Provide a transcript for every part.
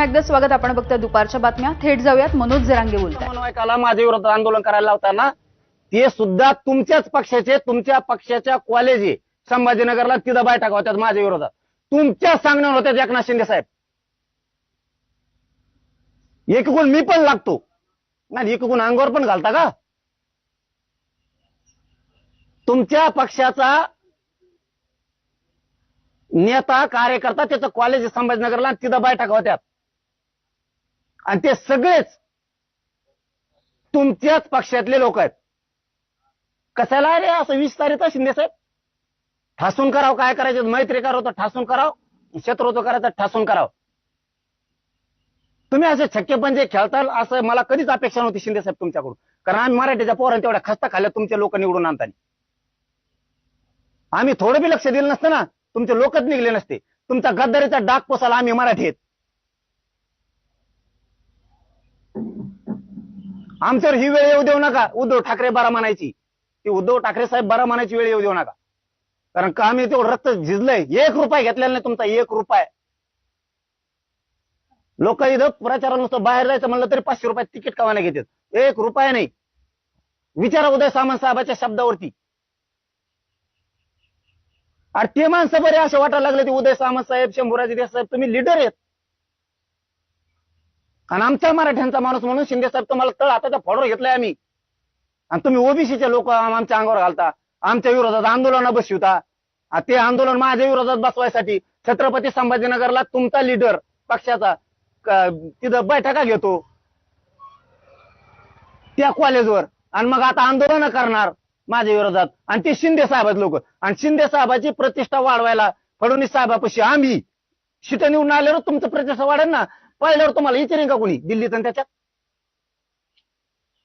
एकदा स्वागत. आपण बघता दुपारच्या बातम्या. थेट जाऊयात. मनोज जरांगे बोलतात. समन्वयकाला माझ्या विरोधात आंदोलन करायला लावताना ते सुद्धा तुमच्याच पक्षाचे, तुमच्या पक्षाच्या कॉलेज आहे संभाजीनगरला, तिथं बैठका होत्यात माझ्या विरोधात. तुमच्या सांगण्यावर होत्यात एकनाथ शिंदे साहेब. एक गुण मी पण लागतो नाही, एक गुण अंगावर पण घालता का? तुमच्या पक्षाचा नेता कार्यकर्ता त्याचं कॉलेज संभाजीनगरला, तिथं बैठका होत्यात आणि ते सगळेच तुमच्याच पक्षातले लोक आहेत. कशाला रे असं विस्तारित शिंदे साहेब? ठासून करावं, काय करायचं? मैत्री करावं तर ठासून करावं, शत्रुत्व करायचं ठासून करावं. तुम्ही असे छक्केपंजे खेळताल असं मला कधीच अपेक्षा नव्हती शिंदे साहेब तुमच्याकडून. कारण आम्ही मराठीच्या पोरांनी तेवढ्या खस्ता खाल्ल्या तुमचे लोक निवडून आणताना. आम्ही थोडं बी लक्ष दिलं नसतं ना, तुमचे लोकच निघले नसते. तुमचा गद्दारीचा डाग पोसाला आम्ही मराठी आहेत. आमच्यावर ही वेळ येऊ देऊ नका उद्धव ठाकरे बरा म्हणायची. ती उद्धव ठाकरे साहेब बरा म्हणायची वेळ येऊ देऊ नका. कारण का आम्ही तेवढं रक्त झिजलंय. 1 रुपया घेतलेला नाही तुमचा, 1 रुपया. लोक इथं प्रचाराला नुसतं बाहेर जायचं म्हणलं तरी 500 रुपये तिकीट कवायला घेतात. 1 रुपया नाही. विचारा उदय सामंत साहेबाच्या शब्दावरती. अरे ते माणसं बरे असे वाटायला लागले, ते उदय सामंत साहेब, शंभूराजे देसाई साहेब, तुम्ही लीडर आहेत. आणि आमच्या मराठ्यांचा माणूस म्हणून शिंदे साहेब तुम्हाला तळ हाताच्या फोडवर घेतलाय आम्ही. आणि तुम्ही ओबीसीचे लोक आमच्या अंगावर घालता, आमच्या विरोधात आंदोलन बसवता. ते आंदोलन माझ्या विरोधात बसवायसाठी छत्रपती संभाजीनगरला तुमचा लीडर पक्षाचा तिथं बैठका घेतो त्या कॉलेजवर, आणि मग आता आंदोलन करणार माझ्या विरोधात. आणि ते शिंदे साहेब लोक. आणि शिंदे साहेबाची प्रतिष्ठा वाढवायला फडणवीस साहेबापाशी आम्ही शिट निवडून आल्यावर तुमचं प्रतिष्ठा वाढेल ना. पहिल्यावर तुम्हाला विचारेन का कोणी दिल्लीत? आणि त्याच्यात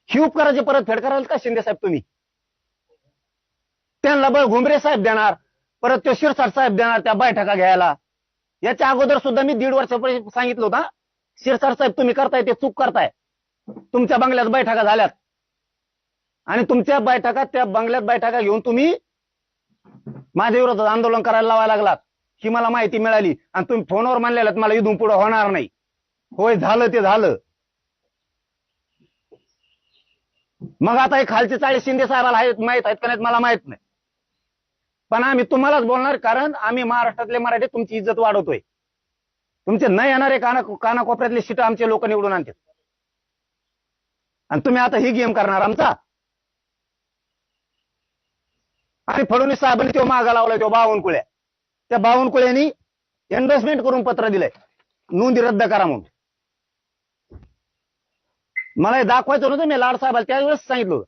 ही उपकाराची परतफेड कराल का शिंदे साहेब तुम्ही? त्यांना बळ घुमरे साहेब देणार, परत तो शिरसाट साहेब देणार त्या बैठका घ्यायला. याच्या अगोदर सुद्धा मी 1.5 वर्षापूर्वी सांगितलं होतं, शिरसाट साहेब तुम्ही करताय ते चूक करताय. तुमच्या बंगल्यात बैठका झाल्यात आणि तुमच्या बैठका, त्या बंगल्यात बैठका घेऊन तुम्ही माझ्या विरोधात आंदोलन करायला लावायला लागलात. ही मला माहिती मिळाली आणि तुम्ही फोनवर म्हणलेलं मला इथून पुढे होणार नाही. होय, झालं ते झालं. मग आता हे खालचे चाळी शिंदे साहेबाला माहित आहेत का नाहीत मला माहित नाही, पण आम्ही तुम्हालाच बोलणार. कारण आम्ही महाराष्ट्रातले मराठी तुमची इज्जत वाढवतोय. तुमचे न येणारे कानाकोपऱ्यातले सीट आमचे लोक निवडून आणतात आणि तुम्ही आता ही गेम करणार आमचा. आणि फडणवीस साहेबांनी तो मागा लावलाय, तो बावनकुळे. त्या बावनकुळ्यांनी एन्डोर्समेंट करून पत्र दिलंय नोंदी रद्द करा म्हणून. मला हे दाखवायचं नव्हतं. मी लाड साहेबाला त्यावेळेस सांगितलं होतं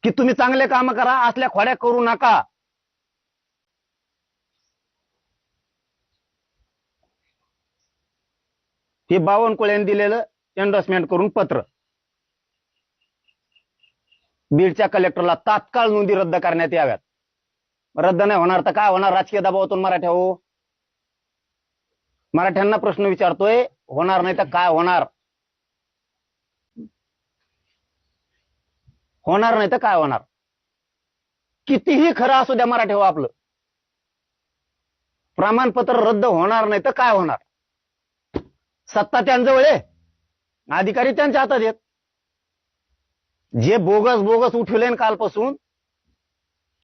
की तुम्ही चांगले काम करा, असल्या खोड्या करू नका. हे बावनकुळ्यांनी दिलेलं एन्डोर्समेंट करून पत्र बीडच्या कलेक्टरला तात्काळ नोंदी रद्द करण्यात याव्यात. रद्द नाही होणार तर काय होणार? राजकीय दबावातून मराठ्या हो. मराठ्यांना प्रश्न विचारतोय, होणार नाही तर काय होणार? होणार नाही तर काय होणार? कितीही खरं असू द्या मराठी हो, आपलं प्रमाणपत्र रद्द होणार नाही तर काय होणार? सत्ता त्यांजवळ आहे, अधिकारी त्यांच्या हातात आहेत. जे बोगस बोगस उठवले कालपासून